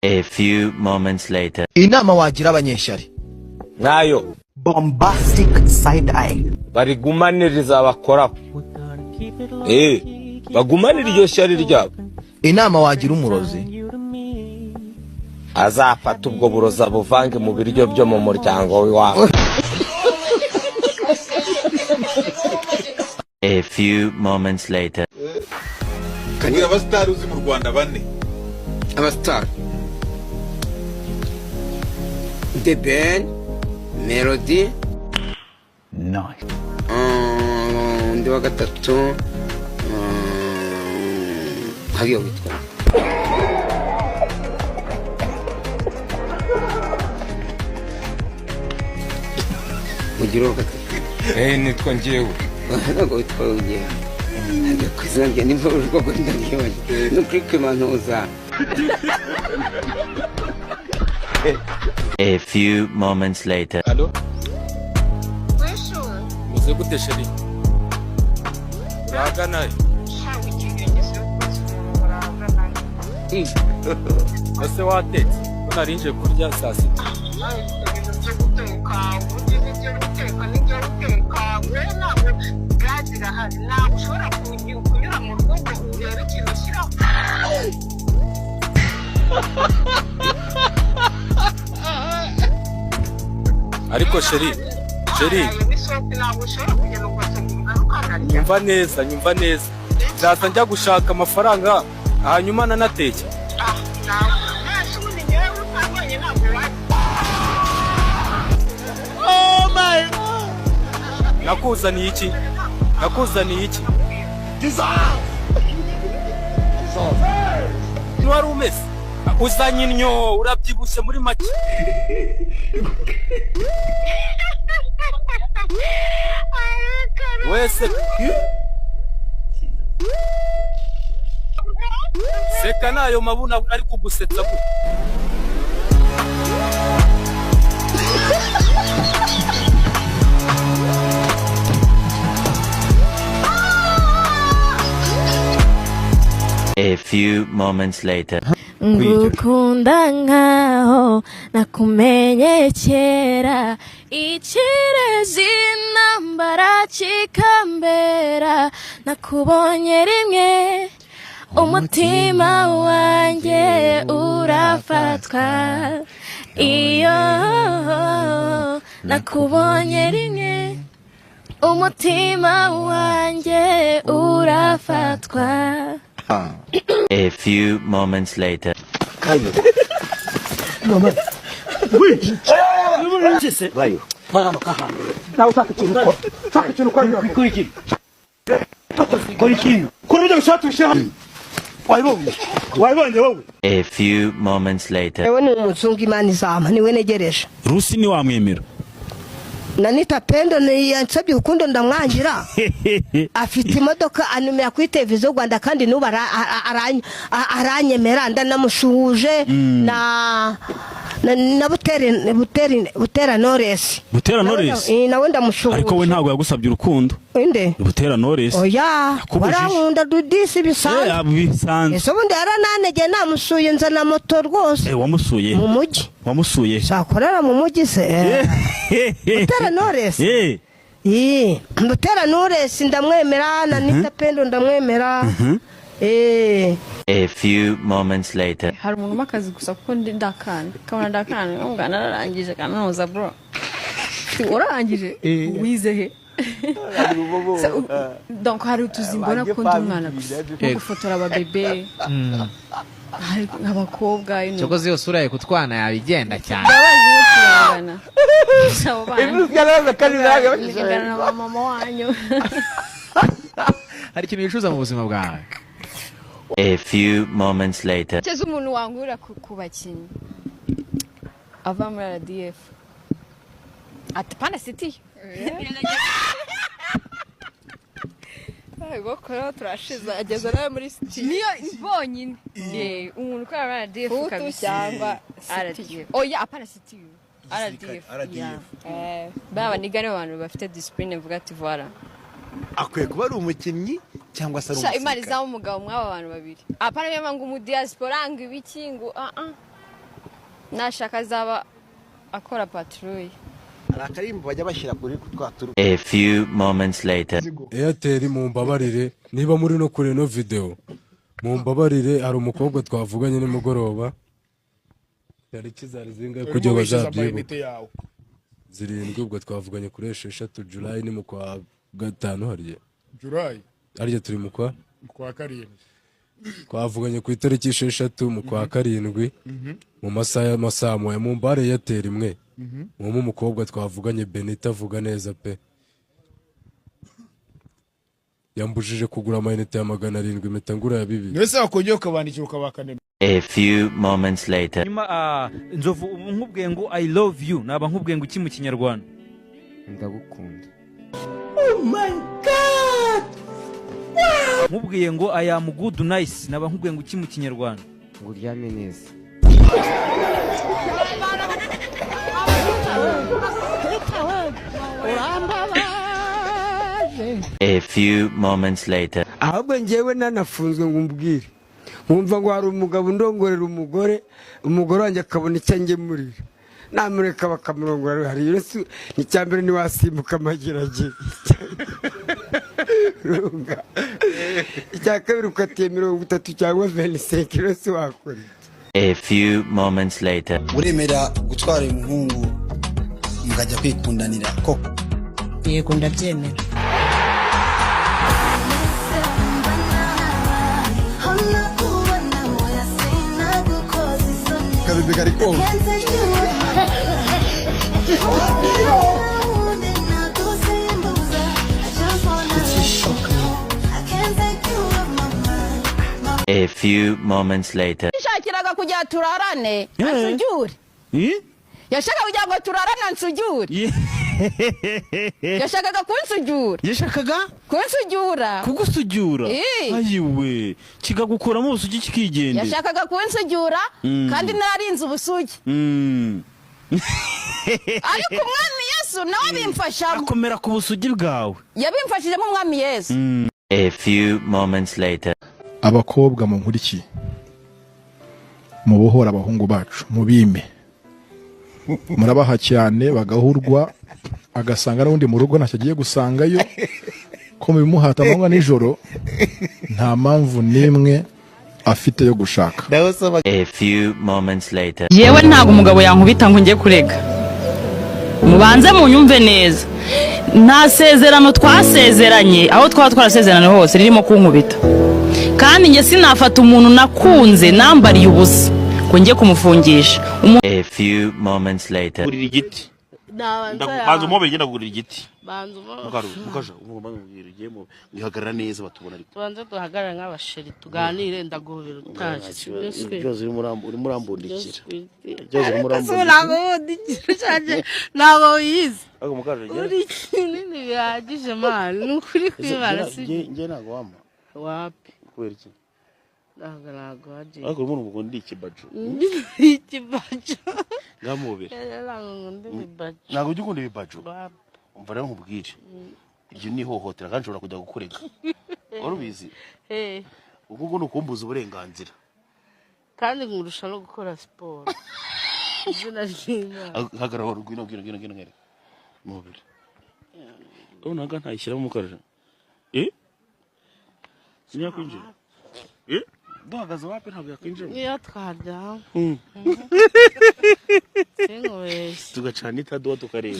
A few moments later. Inama wagira abanyeshyari nayo bombastic side eye barigumaniriza abakora bagumanira iryo shyari ryabo. Inama wagira umurozi azafata ubwo buroza buvange mu biryo byo mu muryango wawe. A few moments later. Kagira abastar uzi mu Rwanda bane. Abastar The Ben, Melody, nice. Undi wa gatatu hariyo witwa Mugiro wa gatatu nitwa njyewe ntabwo witwa njyewe ntabwo kuzanjye nimba urwo ndabyibaye nukrike mantuza. A few moments later. Allo? Muze gute sheri? Uragana? Ese watetse? Unarinje kurya saa sita? Ariko sheri nyumva neza nzaza njya gushaka amafaranga hanyuma nanateke. Oh my nakuzaniye iki Nwari umeze uzanye innyo urabyibushye muri make. Wese seka nayo mabuna ari kugusetsa gute. A few moments later. Ngukunda nkaho nakumenye kera ikirezi nambara kikambera nakubonye rimwe umutima wanjye urafatwa iyo nakubonye rimwe umutima wanjye urafatwa. A few moments later. mama wait chese bayo mwana kahano na utaka kintu kwa kuriki kuruje gushatu shari wayibonye wowe. A few moments later. Ewe ni umuzungu Imana izama niwe negereje. Rusi ni wamwemera Nanita Pendo ni yansabye ukundo ndamwangira afite imodoka anumira kuri televiziyo Rwanda kandi nuba aranyemera ndanamushuje na Butera Knowless. Butera Knowless nawe ndamushuje ariko we ntabwo yagusabye urukundo. Inde Butera Knowless oya warankunda dudisi bisanzwe bisanzwe ese bundi yarananege namusuye nzana moto rwose. Wamusuye mu mujyi wamusuye sakorera mu mujyi se Butera Knowless Butera Knowless ndamwemera na Nita Pendo ndamwemera. A few moments later. Hari umuntu makazi gusa kuko ndakana ngana narangije kanoza bro. Urangije wize he? Donc hari tuzimbona ko ndi umwana gusa gufotora ababebe abakobwa ino cyokoze yo sura ye kutwana yabigenda cyane babaje kurangana Ibyo kandi ngana na mama wanyu. hari ikintu yicuza mu buzima bwawe. A few moments later. Cyeze umuntu wangura kubakinyi ava muri RDF ati pana city gokora turashiza ageza nawe muri city niyo bonyine umuntu kwa RDF kabisa cyangwa RDF oya apana city RDF baba nigane abantu bafite discipline vuga ati voilà akwiye kuba ari umukinnyi cyangwa se Imana izaba umugabo mw'aba bantu babiri apana bema ngo mu diaspora ngo ibiki ngo nashaka azaba akora patrouille. Arakarimbo bajya bashyira kuri twaturu. A few moments later. Airtel mumbabarire niba muri no kure no video. Mumbabarire hari umukobwa twavuganye nimugoroba. Yari kizari zinga kujya bazabyibuka. Zirindwi ubwo twavuganye kuri 6 July ni mu kwa 5 hariye. July. Hariye turi mu kwa karindwi. Twavuganye ku itariki 6 mu kwa karindwi. Mu masaha moya mu mbare Airtel imwe. Mu umukobwa twavuganye Benita avuga neza pe. Yambujije kugura amayinite ya 700 impeta ngura ya 2. Nese akongeye ukabandikira ukabakane. A few moments later. Nyuma nzovu nkubwiye ngo I love you naba nkubwiye ngo iki mu kinyarwanda. Ndagukunda. Oh my god. Nkubwiye ngo I am good nice naba nkubwiye ngo iki mu kinyarwanda. Ngo uryame neza. A few moments later. Ahubwo njyewe nanafunzwe ngo umbwire. Nkumva ngo hari umugabo ndongorera umugore wanjye akabona icyo ngemurira. Namureka bakamurongora hari Yesu ni cyambere ni wasimbuka magerage. Runga. Icyakabiri ukatiye 30 cyangwa 25 Yesu wakora. A few moments later. Uremera gutwara umuhungu mukajya kwikundanira koko. Yego ndabyemera. Kabibi kari ko. A few moments later. Nshakiraga kujya turarane ansujure. Yashaka kujya ngo turarane ansujure. Yashakaga kunsujura. Yashakaga kunsujura. Kugusujura. Ayiwe kigagukuramo ubusugi kikigende. Yashakaga kunsujura kandi narinze ubusugi. Ariko umwami Yesu nawe bimfasha akomera ku busugi bwawe. Yabimfashije mu mwami Yesu. A few moments later. Abakobwa mu nkuriki mu bohora abahungu bacu mu bime murabaha cyane bagahurwa agasanga n'undi mu rugo ntacyo agiye gusangayo ko bimuhata amanywa nijoro nta mpamvu nimwe afite yo gushaka. A few moments later. Yewe ntago umugabo yankubita ngo ngiye kurega. Mubanze mu nyumve neza. Nta sezerano twasezeranye aho twarasezerana hose ririmo kunkubita. Kandi nge sinafata umuntu nakunze nambariye ubusa ko ngiye kumufungisha. A few moments later. Gurira igiti. Banza umubere genda gurira igiti. Banza mukaje umubwire mu gihagarara neza batubona ariko. Banza duhagarara nk'abasheri tuganire ndagohera utaje. Byose uri murambundikira. Nago yize. Ako mukaje. Uri kinini bihagije man. Nukuri kwibara si. Nge nago wama. Wapi? Kwera iki? Nago haje. Ako umuntu mugondi ikibajo. Ikibajo. Ngamubere. Nago ujye ukunda ibibajo. Umva rero nkubwire. Ibyo ni hohotera kandi ushobora kujya gukurega. Warubizi? Ubwo no kumbuza uburenganzira. Kandi ngurusha no gukora siporo. Izina ry'Imana. Hagarara rugwino ngere. Mubiri. Unaga ntayishyiramo mukarira. Sinya kwinjira. Duhagaze wapi ntabwo yakwinjira. Niyo twajya. Singoyes. Tugacana itaduwa tukareba.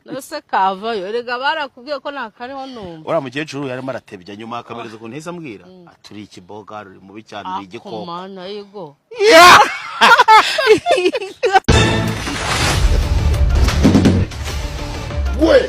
Nose kavayo erega barakubwiye ko nakariho numva. Ora mukecuru yarimo aratebya nyuma akamereza ko ntese ambwira. Aturi ikiboga ruri mu bicyane igikoko. Akomana yego. We